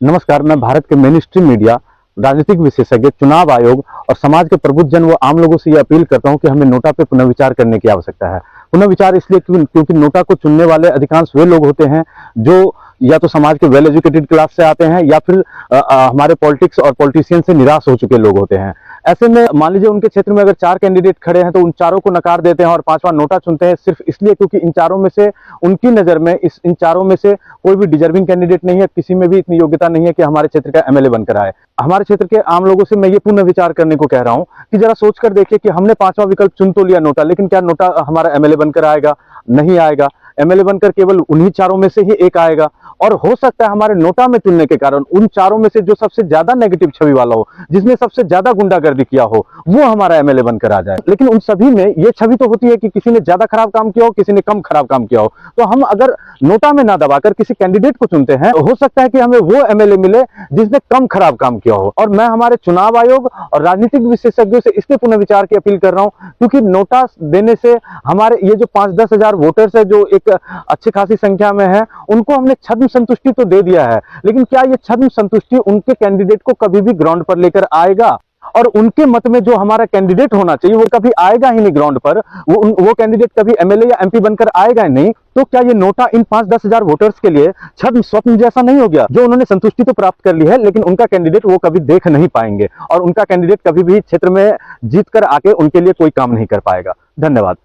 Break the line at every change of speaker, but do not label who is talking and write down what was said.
नमस्कार। मैं भारत के मेन स्ट्रीम मीडिया, राजनीतिक विशेषज्ञ, चुनाव आयोग और समाज के प्रबुद्ध जन व आम लोगों से ये अपील करता हूं कि हमें नोटा पे पुनर्विचार करने की आवश्यकता है। पुनर्विचार इसलिए क्योंकि नोटा को चुनने वाले अधिकांश वे लोग होते हैं जो या तो समाज के वेल एजुकेटेड क्लास से आते हैं या फिर हमारे पॉलिटिक्स और पॉलिटिशियन से निराश हो चुके लोग होते हैं। ऐसे में मान लीजिए उनके क्षेत्र में अगर 4 कैंडिडेट खड़े हैं तो उन चारों को नकार देते हैं और 5वां नोटा चुनते हैं, सिर्फ इसलिए क्योंकि इन चारों में से उनकी नजर में इन चारों में से कोई भी डिजर्विंग कैंडिडेट नहीं है, किसी में भी इतनी योग्यता नहीं है कि हमारे क्षेत्र का एमएलए बनकर आए। हमारे क्षेत्र के आम लोगों से मैं ये पुनर्विचार करने को कह रहा हूं कि जरा सोचकर देखिए कि हमने 5वां विकल्प चुन तो लिया नोटा, लेकिन क्या नोटा हमारा एमएलए बनकर आएगा? नहीं आएगा। एमएलए बनकर केवल उन्हीं चारों में से ही एक आएगा और हो सकता है हमारे नोटा में चुनने के कारण उन चारों में से जो सबसे ज्यादा नेगेटिव छवि वाला हो, जिसने सबसे ज्यादा गुंडागर्दी किया हो, वो हमारा एमएलए बनकर आ जाए। लेकिन उन सभी में ये छवि तो होती है कि किसी ने ज्यादा खराब काम किया हो, किसी ने कम खराब काम किया हो। तो हम अगर नोटा में ना दबाकर किसी कैंडिडेट को चुनते हैं, हो सकता है कि हमें वो एमएलए मिले जिसने कम खराब काम किया हो। और मैं हमारे चुनाव आयोग और राजनीतिक विशेषज्ञों से इसके पुनर्विचार की अपील कर रहा हूं, क्योंकि नोटा देने से हमारे ये जो 5-10 हजार वोटर्स है जो एक अच्छी खासी संख्या में है, उनको हमने छद्म संतुष्टि तो दे दिया है, लेकिन क्या ये छद्म संतुष्टि उनके कैंडिडेट को कभी भी ग्राउंड पर लेकर आएगा? और उनके मत में जो हमारा कैंडिडेट होना चाहिए वो कभी आएगा ही नहीं ग्राउंड पर। वो कैंडिडेट कभी एमएलए या एमपी बनकर आएगा ही नहीं। तो क्या ये नोटा इन 5-10 हजार वोटर्स के लिए छद्म स्वप्न जैसा नहीं हो गया? जो उन्होंने संतुष्टि तो प्राप्त कर ली है, लेकिन उनका कैंडिडेट वो कभी देख नहीं पाएंगे और उनका कैंडिडेट कभी भी क्षेत्र में जीत कर आके उनके लिए कोई काम नहीं कर पाएगा। धन्यवाद।